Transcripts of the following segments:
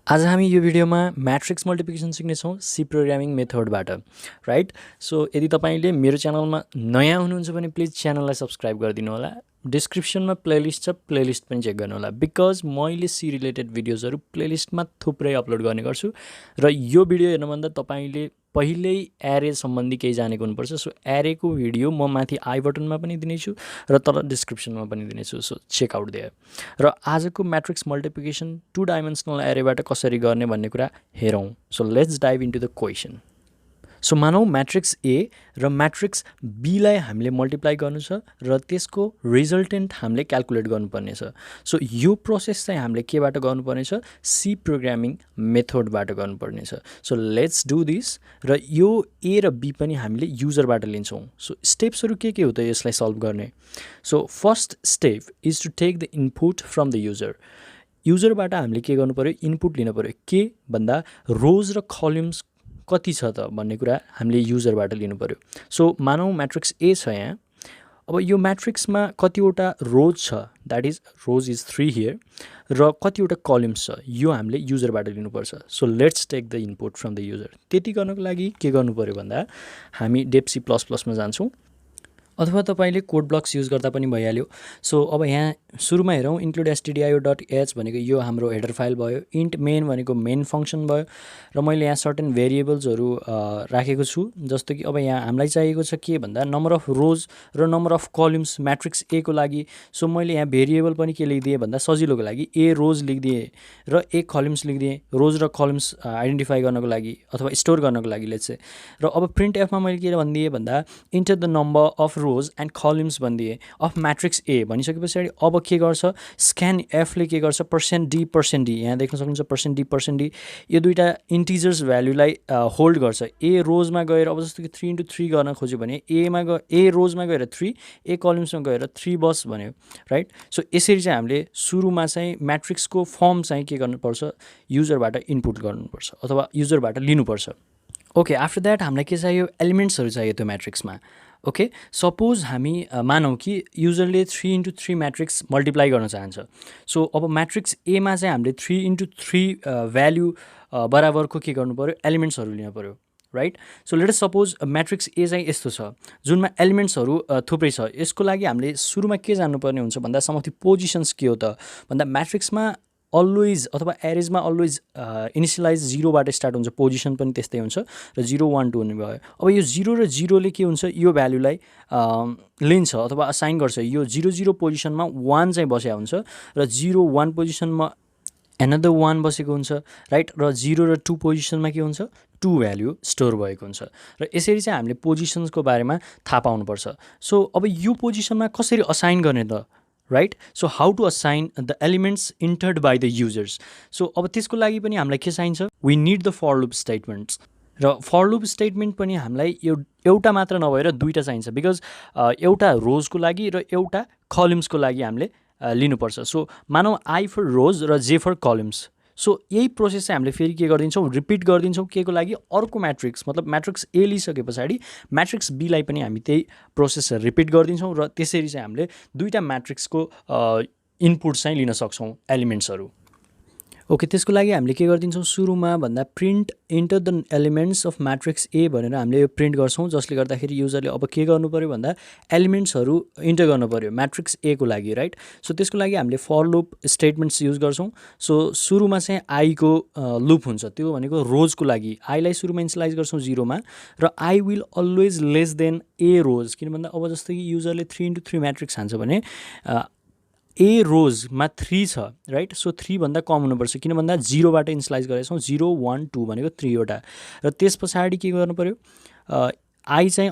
आज हामी यो भिडियोमा म्याट्रिक्स मल्टिप्लिकेसन सिक्नेछौँ सी प्रोग्रामिङ मेथडबाट राइट। सो यदि तपाईँले मेरो च्यानलमा नयाँ हुनुहुन्छ भने प्लिज च्यानललाई सब्सक्राइब गरिदिनु होला। डिस्क्रिप्सनमा प्लेलिस्ट छ, प्लेलिस्ट पनि चेक गर्नु होला बिकज मैले सी रिलेटेड भिडियोजहरू प्लेलिस्टमा थुप्रै अपलोड गर्ने गर्छु र यो भिडियो हेर्नुभन्दा तपाईँले पहिल्यै एरे सम्बन्धी केही जानेको हुनुपर्छ। सो एरेको भिडियो म माथि आई बटनमा पनि दिनेछु र तल डिस्क्रिप्सनमा पनि दिनेछु, सो चेकआउट देयर। र आजको म्याट्रिक्स मल्टिप्लिकेसन 2 डाइमेन्सनल एरेबाट कसरी गर्ने भन्ने कुरा हेरौँ। So let's dive into the question. So मानौँ म्याट्रिक्स ए र म्याट्रिक्स बीलाई हामीले मल्टिप्लाई गर्नु छ र त्यसको रिजल्टेन्ट हामीले क्यालकुलेट गर्नुपर्ने छ। सो यो प्रोसेस चाहिँ हामीले केबाट गर्नुपर्ने छ? सी प्रोग्रामिङ मेथडबाट गर्नुपर्ने छ। So let's do this. र यो ए र बी पनि हामीले युजरबाट लिन्छौँ। सो स्टेप्सहरू के हो त यसलाई सल्भ गर्ने? So first step is to take the input from the user. युजरबाट हामीले के गर्नु पऱ्यो? इनपुट लिनु पऱ्यो। के भन्दा रोज र कलम्स कति छ त भन्ने कुरा हामीले युजरबाट लिनु पऱ्यो। सो मानौँ म्याट्रिक्स ए छ यहाँ। अब यो म्याट्रिक्समा कतिवटा रोज छ, that is rows is 3 here, र कतिवटा कलम्स छ यो हामीले युजरबाट लिनुपर्छ। So let's take the input from the user. त्यति गर्नको लागि के गर्नु पऱ्यो भन्दा हामी डेप्सी प्लस प्लसमा जान्छौँ अथवा तपाईँले कोड ब्लक्स युज गर्दा पनि भइहाल्यो। सो अब यहाँ सुरुमा हेरौँ, इन्क्लुड एसटिडिआइओ डट एच भनेको यो हाम्रो हेडर फाइल भयो। इन्ट मेन भनेको मेन फङ्सन भयो र मैले यहाँ सर्टेन भेरिएबल्सहरू राखेको छु। जस्तो कि अब यहाँ हामीलाई चाहिएको छ के भन्दा नम्बर अफ रोज र नम्बर अफ कलम्स म्याट्रिक्स ए को लागि। सो मैले यहाँ भेरिएबल पनि के लेखिदिएँ भन्दा सजिलोको लागि ए रोज लेखिदिएँ र ए कलम्स लेखिदिएँ, रोज र कलम्स आइडेन्टिफाई गर्नको लागि अथवा स्टोर गर्नको लागि लेट्स से। र अब प्रिन्ट एफमा मैले के भनिदिएँ भन्दा enter the number of rows and columns भनिदिएँ अफ म्याट्रिक्स ए भनिसके पछाडि अब के गर्छ? स्क्यान एफले के गर्छ? %d यहाँ देख्न सक्नुहुन्छ %d यो दुईवटा इन्टिजर्स भ्याल्युलाई होल्ड गर्छ। ए रोजमा गएर अब जस्तो कि 3 × 3 गर्न खोज्यो भने ए रोजमा गएर 3, ए कलम्समा गएर 3 बस भन्यो राइट। सो यसरी चाहिँ हामीले सुरुमा चाहिँ म्याट्रिक्सको फर्म चाहिँ के गर्नुपर्छ? युजरबाट इनपुट गर्नुपर्छ अथवा युजरबाट लिनुपर्छ। ओके, आफ्टर द्याट हामीलाई के चाहियो? एलिमेन्ट्सहरू चाहियो त्यो म्याट्रिक्समा। ओके, सपोज हामी मानौँ कि युजरले 3 × 3 म्याट्रिक्स मल्टिप्लाई गर्न चाहन्छ। सो अब म्याट्रिक्स एमा चाहिँ हामीले 3 × 3 भ्याल्यु बराबरको के गर्नु पऱ्यो? एलिमेन्ट्सहरू लिनु पऱ्यो right. So let us suppose matrix A चाहिँ यस्तो छ जुनमा एलिमेन्ट्सहरू थुप्रै छ। यसको लागि हामीले सुरुमा के जान्नुपर्ने हुन्छ भन्दा सम अफ द पोजिसन्स के हो त भन्दा म्याट्रिक्समा अलवेज अथवा एरेजमा अलवेज इनिसियलाइज 0बाट स्टार्ट हुन्छ, पोजिसन पनि त्यस्तै हुन्छ र 0 1 2 हुने भयो। अब यो 0 र 0ले के हुन्छ? यो भ्याल्युलाई लिन्छ अथवा असाइन गर्छ। यो 0 0 पोजिसनमा 1 चाहिँ बसेको हुन्छ र 0 1 पोजिसनमा एनदर 1 बसेको हुन्छ राइट। र 0 र 2 पोजिसनमा के हुन्छ? 2 भ्याल्यु स्टोर भएको हुन्छ। र यसरी चाहिँ हामीले पोजिसन्सको बारेमा थाहा पाउनुपर्छ। सो अब यो पोजिसनमा कसरी असाइन गर्ने त right. So how to assign the elements entered by the users. सो अब त्यसको लागि पनि हामीलाई के चाहिन्छ? We need the for loop statements. र फर लुप स्टेटमेन्ट पनि हामीलाई एउटा मात्र नभएर दुईवटा चाहिन्छ बिकज एउटा रोजको लागि र एउटा कलम्सको लागि हामीले लिनुपर्छ। सो मानौँ आई फर रोज र जे फर कलम्स। सो यही प्रोसेस चाहिँ हामीले फेरि के गरिदिन्छौँ? रिपिट गरिदिन्छौँ के को लागि? अर्को म्याट्रिक्स मतलब म्याट्रिक्स ए लिइसके पछाडि म्याट्रिक्स बीलाई पनि हामी त्यही प्रोसेस रिपिट गरिदिन्छौँ र त्यसरी चाहिँ हामीले दुईवटा म्याट्रिक्सको इनपुट चाहिँ लिन सक्छौँ एलिमेन्ट्सहरू। ओके, त्यसको लागि हामीले के गरिदिन्छौँ? सुरुमा भन्दा print enter the elements of matrix A भनेर हामीले यो प्रिन्ट गर्छौँ, जसले गर्दाखेरि युजरले अब के गर्नु पऱ्यो भन्दा एलिमेन्ट्सहरू इन्टर गर्नु पऱ्यो म्याट्रिक्स ए को लागि राइट। सो त्यसको लागि हामीले फर लुप स्टेटमेन्ट्स युज गर्छौँ। सो सुरुमा चाहिँ आईको लुप हुन्छ, त्यो भनेको रोजको लागि आईलाई सुरुमा इनिसियलाइज गर्छौँ 0मा र i will always less than A rows. किन भन्दा अब जस्तो कि युजरले 3 × 3 म्याट्रिक्स हान्छ भने ए रोजमा 3 छ राइट। सो 3 भन्दा कम हुनुपर्छ किन भन्दा 0बाट इनिसियलाइज गरेछौँ, 0 1 2 भनेको 3वटा। र त्यस पछाडि के गर्नु पऱ्यो? आई चाहिँ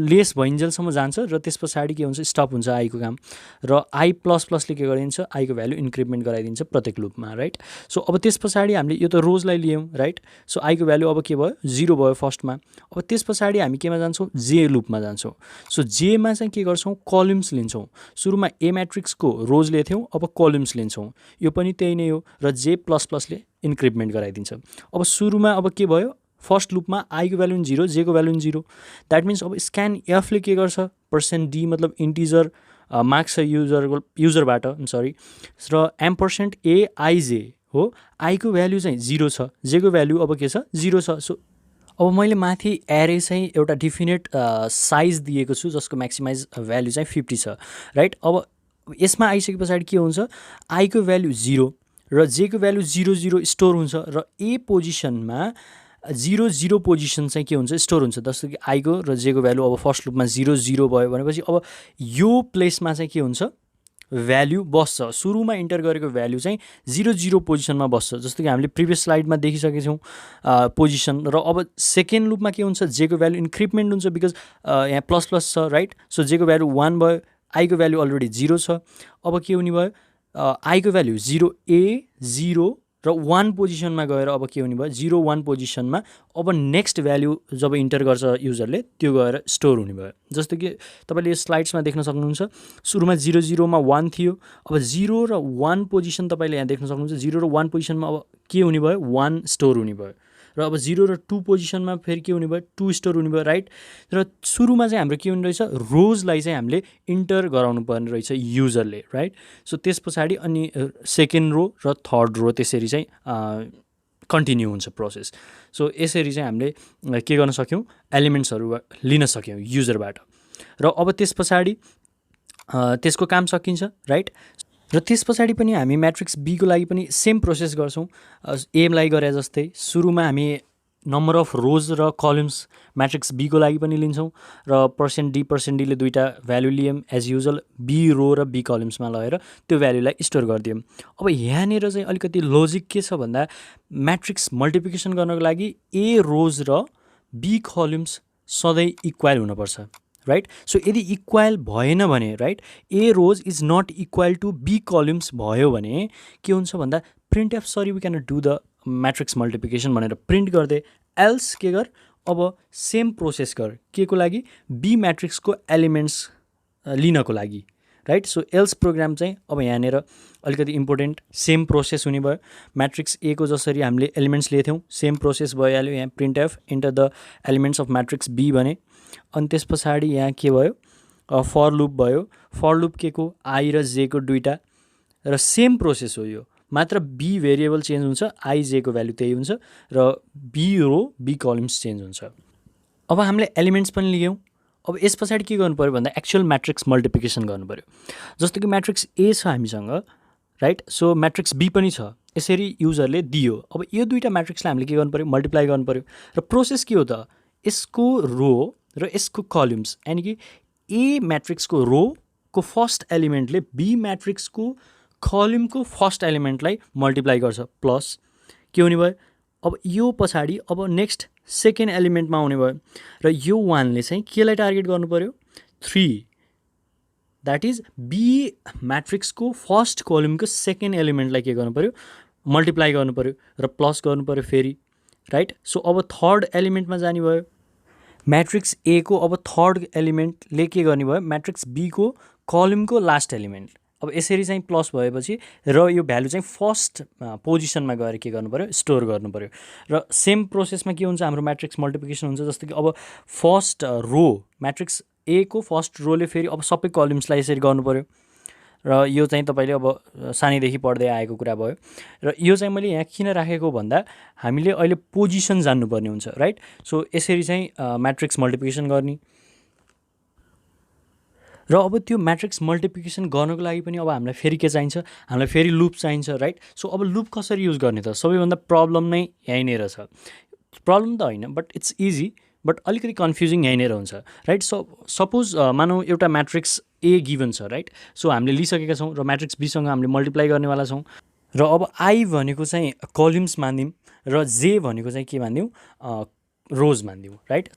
लेस भइन्जेलसम्म जान्छ र त्यस पछाडि के हुन्छ? स्टप हुन्छ आईको काम। र आई प्लस प्लसले के गरिदिन्छ? आईको भ्याल्यु इन्क्रिमेन्ट गराइदिन्छ प्रत्येक लुपमा राइट। सो अब त्यस पछाडि हामीले यो त रोजलाई लियौँ राइट। सो आईको भ्याल्यु अब के भयो? 0 भयो फर्स्टमा। अब त्यस पछाडि हामी केमा जान्छौँ? जे लुपमा जान्छौँ। सो जेमा चाहिँ के गर्छौँ? कलम्स लिन्छौँ। सुरुमा ए म्याट्रिक्सको रोज लिएथ्यौँ, अब कलम्स लिन्छौँ। यो पनि त्यही नै हो र जे प्लस प्लसले इन्क्रिमेन्ट गराइदिन्छ। अब सुरुमा अब के भयो? फर्स्ट लुपमा आईको भ्याल्यु 0, जेको भ्याल्यु 0। द्याट मिन्स अब स्क्यान एफले के गर्छ? %d मतलब इन्टिजर मार्क्स छ युजरबाट सरी र एम% ए आइजे हो, आईको भ्याल्यु चाहिँ 0 छ, जेको भ्याल्यु अब के छ 0 छ। सो अब मैले माथि एरे चाहिँ एउटा डिफिनेट साइज दिएको छु जसको म्याक्सिमाइज भ्याल्यु चाहिँ 50 छ, राइट। अब यसमा आइसके पछाडि के हुन्छ, आईको भ्याल्यु 0 र जेको भ्याल्यु 0 0 स्टोर हुन्छ र ए पोजिसनमा 0 0 पोजिसन चाहिँ के हुन्छ, स्टोर हुन्छ। जस्तो कि आईको र जेको भ्याल्यु अब फर्स्ट लुपमा 0 0 भयो भनेपछि अब यो प्लेसमा चाहिँ के हुन्छ, भ्याल्यु बस्छ। सुरुमा इन्टर गरेको भ्याल्यु चाहिँ 0 0 पोजिसनमा बस्छ, जस्तो कि हामीले प्रिभियस स्लाइडमा देखिसकेछौँ पोजिसन। र अब सेकेन्ड लुपमा के हुन्छ, जेको भ्याल्यु इन्क्रिपमेन्ट हुन्छ बिकज यहाँ प्लस प्लस छ, राइट। सो जेको भ्याल्यु 1 भयो, आईको भ्याल्यु अलरेडी 0 छ। अब के हुने भयो, आईको भ्याल्यु 0 A 0 र 1 पोजिसनमा गएर अब के हुने भयो, 0 1 पोजिसनमा अब नेक्स्ट भ्याल्यु जब इन्टर गर्छ युजरले त्यो गएर स्टोर हुने भयो। जस्तो कि तपाईँले यो स्लाइड्समा देख्न सक्नुहुन्छ, सुरुमा 0 0 मा 1 थियो, अब 0 र 1 पोजिसन तपाईँले यहाँ देख्न सक्नुहुन्छ। 0 र 1 पोजिसनमा अब के हुने भयो, 1 स्टोर हुने भयो। र अब 0 र 2 पोजिसनमा फेरि के हुने भयो, 2 स्टोर हुने भयो, राइट। र सुरुमा चाहिँ हाम्रो के हुने रहेछ, रोजलाई चाहिँ हामीले इन्टर गराउनु पर्ने रहेछ युजरले, राइट। सो त्यस पछाडि अनि सेकेन्ड रो र थर्ड रो त्यसरी चाहिँ कन्टिन्यू हुन्छ प्रोसेस। सो यसरी चाहिँ हामीले के गर्न सक्यौँ, एलिमेन्ट्सहरू लिन सक्यौँ युजरबाट। र अब त्यस पछाडि त्यसको काम सकिन्छ, राइट। र त्यस पछाडि पनि हामी म्याट्रिक्स बीको लागि पनि सेम प्रोसेस गर्छौँ एमलाई गरे जस्तै। सुरुमा हामी नम्बर अफ रोज र कलम्स म्याट्रिक्स बीको लागि पनि लिन्छौँ र %d ले दुईवटा भ्याल्यु लियौँ एज युजल, बी रो र बी कलम्समा लगेर त्यो भ्याल्युलाई स्टोर गरिदियौँ। अब यहाँनिर चाहिँ अलिकति लोजिक के छ भन्दा, म्याट्रिक्स मल्टिप्लिकेसन गर्नको लागि ए रोज र बी कलम्स सधैँ इक्वल हुनुपर्छ, राइट। सो यदि इक्वल भएन भने, right, A rows is not equal to B columns भयो भने के हुन्छ भन्दा, printf sorry we can do the matrix multiplication भनेर प्रिन्ट गरिदिए। एल्स के गर, अब सेम प्रोसेस गर के को लागि, बी म्याट्रिक्सको एलिमेन्ट्स लिनको लागि, राइट। सो एल्स प्रोग्राम चाहिँ अब यहाँनिर अलिकति इम्पोर्टेन्ट, सेम प्रोसेस हुने भयो। म्याट्रिक्स ए को जसरी हामीले एलिमेन्ट्स लिएको थियौँ सेम प्रोसेस भइहाल्यो। यहाँ printf enter the elements of matrix B भने, अनि त्यस पछाडि यहाँ के भयो, फर लुप भयो। फर लुप के को, आई र जे को दुईवटा, र सेम प्रोसेस हो यो, मात्र बी भेरिएबल चेन्ज हुन्छ, आई जे को भ्याल्यु त्यही हुन्छ, र B row B columns change हुन्छ। अब हामीले एलिमेन्ट्स पनि लियौँ। अब यस पछाडि के गर्नु पऱ्यो भन्दा, एक्चुअल म्याट्रिक्स मल्टिप्लिकेसन गर्नु पऱ्यो। जस्तो कि म्याट्रिक्स ए छ हामीसँग, राइट। सो म्याट्रिक्स बी पनि छ, यसरी युजरले दियो। अब यो दुईवटा म्याट्रिक्सलाई हामीले के गर्नु पऱ्यो, मल्टिप्लाई गर्नु पऱ्यो। र प्रोसेस के हो त, यसको रो र यसको कलम्स, यानि कि ए म्याट्रिक्सको रोको फर्स्ट एलिमेन्टले बी म्याट्रिक्सको कलमको फर्स्ट एलिमेन्टलाई मल्टिप्लाई गर्छ, प्लस के हुने भयो, अब यो पछाडि अब नेक्स्ट सेकेन्ड एलिमेन्टमा आउने भयो। र यो 1ले चाहिँ केलाई टार्गेट गर्नु पऱ्यो, 3, द्याट इज बी म्याट्रिक्सको फर्स्ट कलमको सेकेन्ड एलिमेन्टलाई के गर्नु पऱ्यो, मल्टिप्लाई गर्नु पऱ्यो र प्लस गर्नु पऱ्यो फेरि, राइट। सो अब थर्ड एलिमेन्टमा जाने भयो। म्याट्रिक्स ए को अब थर्ड एलिमेन्टले के गर्ने भयो, म्याट्रिक्स बी को कलमको लास्ट एलिमेन्ट। अब यसरी चाहिँ प्लस भएपछि र यो भ्यालु चाहिँ फर्स्ट पोजिसनमा गएर के गर्नु पऱ्यो, स्टोर गर्नु पऱ्यो। र सेम प्रोसेसमा के हुन्छ, हाम्रो म्याट्रिक्स मल्टिप्लिकेसन हुन्छ। जस्तो कि अब फर्स्ट रो म्याट्रिक्स ए को फर्स्ट रोले फेरि अब सबै कलम्सलाई यसरी गर्नु पऱ्यो। र यो चाहिँ तपाईँले अब सानैदेखि पढ्दै आएको कुरा भयो। र यो चाहिँ मैले यहाँ किन राखेको भन्दा, हामीले अहिले पोजिसन जान्नुपर्ने हुन्छ, राइट। सो यसरी चाहिँ म्याट्रिक्स मल्टिप्लिकेसन गर्ने। र अब त्यो म्याट्रिक्स मल्टिप्लिकेसन गर्नको लागि पनि अब हामीलाई फेरि के चाहिन्छ, हामीलाई फेरि लुप चाहिन्छ, राइट। सो अब लुप कसरी युज गर्ने त, सबैभन्दा प्रब्लम नै यहीँनिर छ। प्रब्लम त होइन, बट इट्स इजी, बट अलिकति कन्फ्युजिङ यहीँनिर हुन्छ, राइट। सो सपोज मानौँ एउटा म्याट्रिक्स ए गिभन छ, राइट। सो हामीले लिइसकेका छौँ र म्याट्रिक्स बीसँग हामीले मल्टिप्लाई गर्नेवाला छौँ। र अब आई भनेको चाहिँ कलम्स मानिदिउँ र जे भनेको चाहिँ के मानिदिउँ, रोज मानिदिउँ, राइट।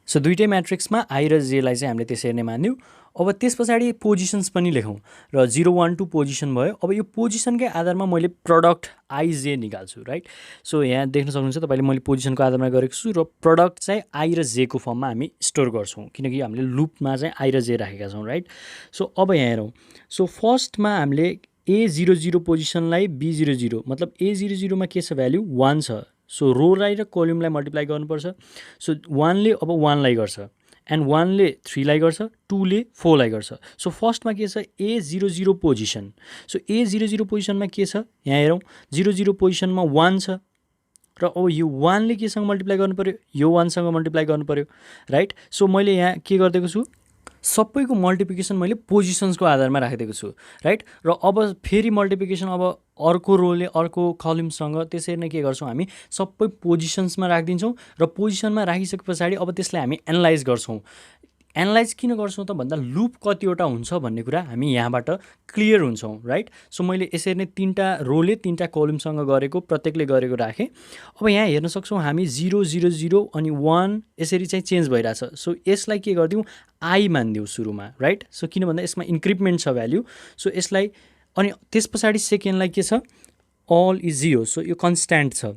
सो दुईटै म्याट्रिक्समा आई र जेलाई चाहिँ हामीले त्यसरी नै मानिदिउँ। अब त्यस पछाडि पोजिसन्स पनि लेखौँ र 0 1 2 पोजिसन भयो। अब यो पोजिसनकै आधारमा मैले प्रडक्ट आइजे निकाल्छु, राइट। सो यहाँ देख्न सक्नुहुन्छ तपाईँले, मैले पोजिसनको आधारमा गरेको छु र प्रडक्ट चाहिँ आई र जेको फर्ममा हामी स्टोर गर्छौँ, किनकि हामीले लुपमा चाहिँ आई र जे राखेका छौँ, राइट। सो अब यहाँ हेरौँ। सो फर्स्टमा हामीले ए 0 0 पोजिसनलाई बी 0 0, मतलब ए 0 0 मा के छ, भ्याल्यु 1 छ। सो रोलाई र कलमलाई मल्टिप्लाई गर्नुपर्छ। सो 1ले अब 1लाई गर्छ, एन्ड 1ले 3लाई गर्छ, 2ले 4लाई गर्छ। सो फर्स्टमा के छ A00 पोजिसन। सो A00 पोजिसनमा के छ यहाँ हेरौँ 00 पोजिसनमा 1 छ र अब यो 1ले केसँग मल्टिप्लाई गर्नु पऱ्यो यो 1सँग मल्टिप्लाई गर्नु पऱ्यो राइट। सो मैले यहाँ के गरिदिएको छु सबैको मल्टिप्लिकेसन मैले पोजिसन्सको आधारमा राखिदिएको छु राइट। र अब फेरि मल्टिप्लिकेसन अब अर्को रोले अर्को कलमसँग त्यसरी नै के गर्छौँ हामी सबै पोजिसन्समा राखिदिन्छौँ र पोजिसनमा राखिसके पछाडि अब त्यसलाई हामी एनालाइज गर्छौँ। एनालाइज किन गर्छौँ त भन्दा लुप कतिवटा हुन्छ भन्ने कुरा हामी यहाँबाट क्लियर हुन्छौँ राइट। सो मैले यसरी नै 3टा रोले 3टा कलमसँग गरेको प्रत्येकले गरेको राखेँ। अब यहाँ हेर्न सक्छौँ हामी 0 0 0 अनि 1 यसरी चाहिँ चेन्ज भइरहेछ। सो यसलाई के गरिदिउँ आई मानिदिउँ सुरुमा राइट। सो किन भन्दा यसमा इन्क्रिपमेन्ट छ भ्याल्यु। सो यसलाई अनि त्यस पछाडि सेकेन्डलाई के छ अल इज 0। सो यो कन्स्ट्यान्ट छ।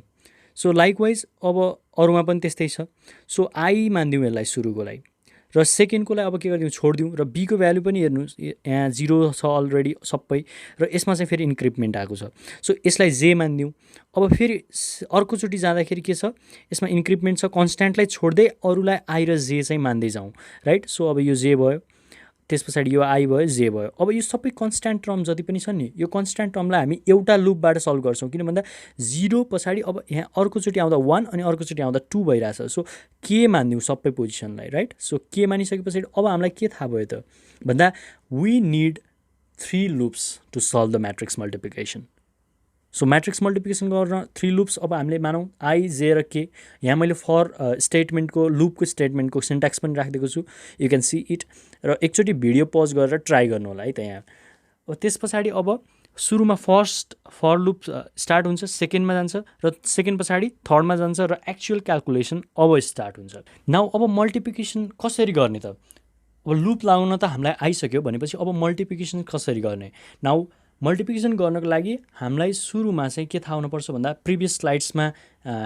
सो लाइकवाइज अब अरूमा पनि त्यस्तै छ। सो आई मानिदिउँ यसलाई सुरुकोलाई र सेकेन्डकोलाई अब के गरिदिउँ छोडिदिउँ र बीको भ्यालु पनि हेर्नुहोस् यहाँ 0 छ अलरेडी सबै र यसमा चाहिँ फेरि इन्क्रिपमेन्ट आएको छ। सो यसलाई जे मानिदिउँ। अब फेरि अर्कोचोटि जाँदाखेरि के छ यसमा इन्क्रिपमेन्ट छ कन्स्ट्यान्टलाई छोड्दै अरूलाई आई र जे चाहिँ मान्दै जाउँ राइट। सो अब यो जे भयो त्यस पछाडि यो आई भयो जे भयो। अब यो सबै कन्स्ट्यान्ट टर्म जति पनि छन् नि यो कन्स्ट्यान्ट टर्मलाई हामी एउटा लुपबाट सल्भ गर्छौँ किन भन्दा 0 पछाडि अब यहाँ अर्कोचोटि आउँदा 1 अनि अर्कोचोटि आउँदा 2 भइरहेछ। सो के मानिदिउँ सबै पोजिसनलाई राइट। सो के मानिसके पछाडि अब हामीलाई के थाहा भयो त भन्दा we need 3 loops to solve the matrix multiplication. So matrix multiplication गर्न 3 लुप्स अब हामीले मानौँ आई जे र के। यहाँ मैले फर स्टेटमेन्टको लुपको स्टेटमेन्टको सिन्ट्याक्स पनि राखिदिएको छु यु क्यान सी इट र एकचोटि भिडियो पज गरेर ट्राई गर्नु होला है त यहाँ। त्यस पछाडि अब सुरुमा फर्स्ट फर लुप स्टार्ट हुन्छ सेकेन्डमा जान्छ र सेकेन्ड पछाडि थर्डमा जान्छ र एक्चुअल क्यालकुलेसन अब स्टार्ट हुन्छ। नाउ अब मल्टिप्लिकेसन कसरी गर्ने त अब लुप लगाउन त हामीलाई आइसक्यो भनेपछि अब मल्टिप्लिकेसन कसरी गर्ने। नाउ मल्टिप्लिकेसन गर्नको लागि हामीलाई सुरुमा चाहिँ के थाहा हुनुपर्छ भन्दा प्रिभियस स्लाइड्समा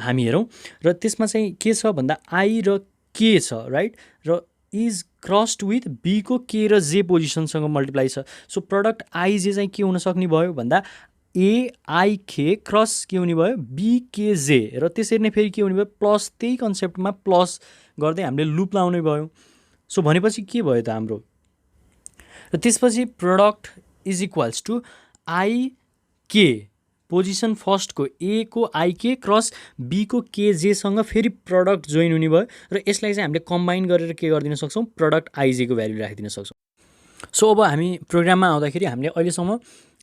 हामी हेरौँ र त्यसमा चाहिँ के छ भन्दा आई र के छ राइट र इज क्रस्ड विथ बीको के र जे पोजिसनसँग मल्टिप्लाई छ। सो प्रडक्ट आइजे चाहिँ के हुन सक्ने भयो भन्दा एआइके क्रस के हुने भयो बिकेजे र त्यसरी नै फेरि के हुने भयो प्लस त्यही कन्सेप्टमा प्लस गर्दै हामीले लुप लाउने भयो। सो भनेपछि के भयो त हाम्रो र त्यसपछि product is equals to I K position फर्स्टको ए को आइके क्रस बीको केजेसँग फेरि प्रडक्ट जोइन हुने भयो र यसलाई चाहिँ हामीले कम्बाइन गरेर के गरिदिन सक्छौँ प्रडक्ट आइजेको भ्यालु राखिदिन सक्छौँ। सो अब हामी प्रोग्राममा आउँदाखेरि हामीले अहिलेसम्म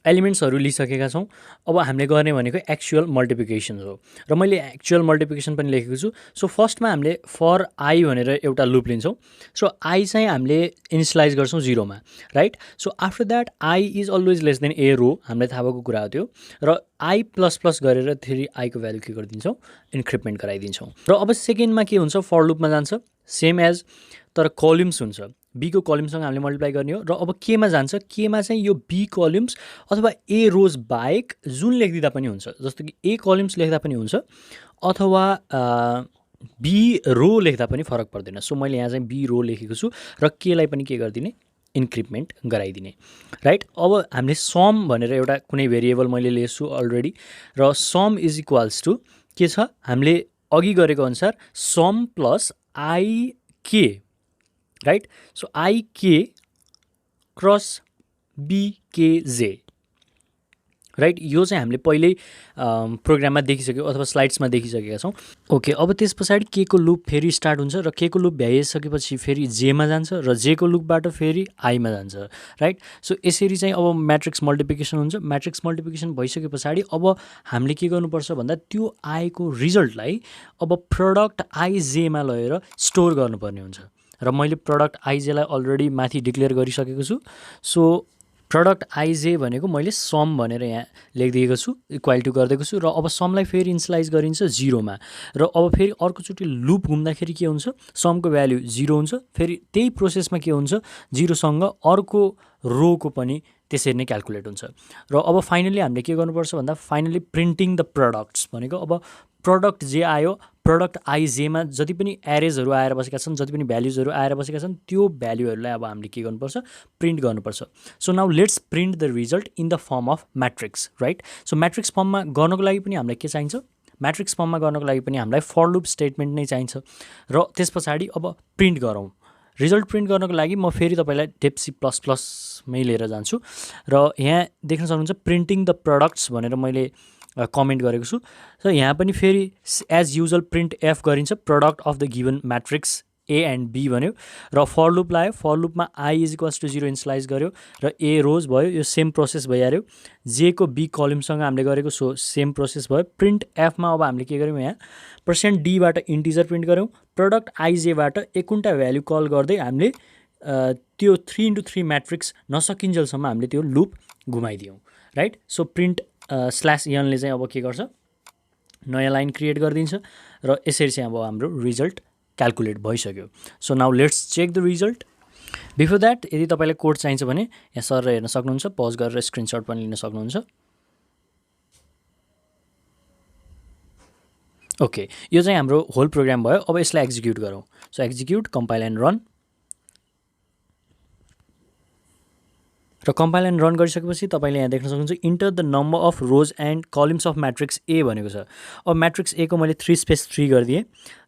एलिमेन्ट्सहरू लिइसकेका छौँ। अब हामीले गर्ने भनेको एक्चुअल मल्टिप्लिकेसन हो र मैले एक्चुअल मल्टिप्लिकेसन पनि लेखेको छु। सो फर्स्टमा हामीले फर आई भनेर एउटा लुप लिन्छौँ। सो आई चाहिँ हामीले इनिसियलाइज गर्छौँ 0मा right. So after that i is always less than A row हामीलाई थाहा भएको कुरा हो त्यो र आई प्लस प्लस गरेर फेरि आईको भ्यालु के गरिदिन्छौँ इन्क्रिपमेन्ट गराइदिन्छौँ। र अब सेकेन्डमा के हुन्छ फर लुपमा जान्छ सेम एज तर कलम्स हुन्छ बीको कलम्ससँग हामीले मल्टिप्लाई गर्ने हो र अब केमा जान्छ केमा चाहिँ यो बी कलम्स अथवा ए रोज बाहेक जुन लेखिदिँदा पनि हुन्छ जस्तो कि ए कलम्स लेख्दा पनि हुन्छ अथवा बी रो लेख्दा पनि फरक पर्दैन। सो मैले यहाँ चाहिँ बी रो लेखेको छु र केलाई पनि के गरिदिने इन्क्रिपमेन्ट गराइदिने राइट। अब हामीले सम भनेर एउटा कुनै भेरिएबल मैले लिएछु अलरेडी र सम इज इक्वल्स टु के छ हामीले अघि गरेको अनुसार सम प्लस आई के राइट। सो आई के क्रस बिकेजे राइट यो चाहिँ हामीले पहिल्यै प्रोग्राममा देखिसक्यो अथवा स्लाइड्समा देखिसकेका छौँ। ओके अब त्यस पछाडि के को लुप फेरि स्टार्ट हुन्छ र के को लुप भ्याइसकेपछि फेरि जेमा जान्छ र जे को लुपबाट फेरि आईमा जान्छ राइट। सो यसरी चाहिँ अब म्याट्रिक्स मल्टिप्लिकेसन हुन्छ। म्याट्रिक्स मल्टिप्लिकेसन भइसके पछाडि अब हामीले के गर्नुपर्छ भन्दा त्यो आएको रिजल्टलाई अब प्रडक्ट आइजेमा लगेर स्टोर गर्नुपर्ने हुन्छ र मैले प्रडक्ट आइजेलाई अलरेडी माथि डिक्लेयर गरिसकेको छु। सो प्रडक्ट आइजे भनेको मैले सम भनेर यहाँ लेखिदिएको छु इक्वाल टु गरिदिएको छु र अब समलाई फेरि इनिसियलाइज गरिन्छ 0मा र अब फेरि अर्कोचोटि लुप घुम्दाखेरि के हुन्छ समको भ्याल्यु 0 हुन्छ फेरि त्यही प्रोसेसमा के हुन्छ 0सँग अर्को रोको पनि त्यसरी नै क्यालकुलेट हुन्छ र अब फाइनली हामीले के गर्नुपर्छ भन्दा फाइनली प्रिन्टिङ द प्रडक्ट्स भनेको अब प्रडक्ट जे आयो प्रडक्ट आइजेमा जति पनि एरेजहरू आएर बसेका छन् जति पनि भ्याल्युजहरू आएर बसेका छन् त्यो भ्याल्युहरूलाई अब हामीले के गर्नुपर्छ प्रिन्ट गर्नुपर्छ। So now let's print the result in the form of matrix right. So matrix फर्ममा गर्नको लागि पनि हामीलाई के चाहिन्छ म्याट्रिक्स फर्ममा गर्नको लागि पनि हामीलाई फर लुप स्टेटमेन्ट नै चाहिन्छ र त्यस पछाडि अब प्रिन्ट गरौँ रिजल्ट प्रिन्ट गर्नको लागि म फेरि तपाईँलाई डेप C++मै लिएर जान्छु र यहाँ देख्न सक्नुहुन्छ प्रिन्टिङ द प्रडक्ट्स भनेर मैले कमेन्ट गरेको छु। र यहाँ पनि फेरि एज युजल प्रिन्ट एफ गरिन्छ product of the given matrix A and B भन्यो र फर लुप लायो। फर लुपमा I is equals to 0 initialise गर्यो र ए रोज भयो। यो सेम प्रोसेस भइहाल्यो। जेको बी कलमसँग हामीले गरेको सो सेम प्रोसेस भयो। प्रिन्ट एफमा अब हामीले के गर्यौँ यहाँ %d बाट इन्टिजर प्रिन्ट गऱ्यौँ। प्रडक्ट आइजेबाट एकून्टा भ्याल्यु कल गर्दै हामीले त्यो 3x3 म्याट्रिक्स नसकिन्जेलसम्म हामीले त्यो लुप घुमाइदियौँ, राइट। सो प्रिन्ट /n ले चाहिँ अब के गर्छ नयाँ लाइन क्रिएट गरिदिन्छ र यसरी चाहिँ अब हाम्रो रिजल्ट क्यालकुलेट भइसक्यो। So now let's check the result. Before that यदि तपाईँलाई कोड चाहिन्छ भने यहाँ सर हेर्न सक्नुहुन्छ, पज गरेर स्क्रिनसट पनि लिन सक्नुहुन्छ। ओके, यो चाहिँ हाम्रो होल प्रोग्राम भयो। अब यसलाई एक्जिक्युट गरौँ। So execute, compile and run. र कम्पाइल एन्ड रन गरिसकेपछि तपाईँले यहाँ देख्न सक्नुहुन्छ enter the number of rows and columns of matrix A भनेको छ। अब म्याट्रिक्स ए को मैले 3 गरिदिएँ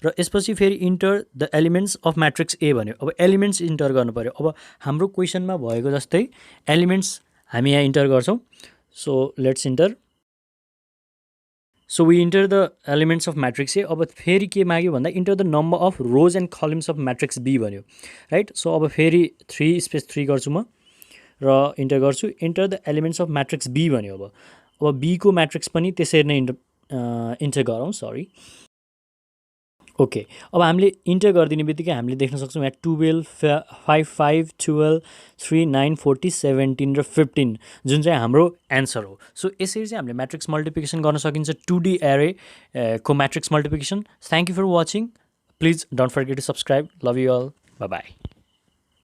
र यसपछि फेरि enter the elements of matrix A भन्यो। अब एलिमेन्ट्स इन्टर गर्नु पऱ्यो। अब हाम्रो क्वेसनमा भएको जस्तै एलिमेन्ट्स हामी यहाँ इन्टर गर्छौँ। So let's enter. So we enter the elements of matrix A. अब फेरि के माग्यो भन्दा enter the number of rows and columns of matrix B भन्यो, राइट। सो अब फेरि 3 गर्छु म र इन्टर गर्छु। Enter the elements of matrix B भन्यो। अब बीको म्याट्रिक्स पनि त्यसरी नै इन्टर गरौँ, सरी। ओके, अब हामीले इन्टर गरिदिने बित्तिकै हामीले देख्न सक्छौँ यहाँ 12, 5, 5, 12, 3, 9, 40, 17 र 15 जुन चाहिँ हाम्रो एन्सर हो। सो यसरी चाहिँ हामीले म्याट्रिक्स मल्टिप्लिकेसन गर्न सकिन्छ 2D एरे को matrix multiplication. Thank you for watching. Please don't forget to subscribe. Love you all. Bye by.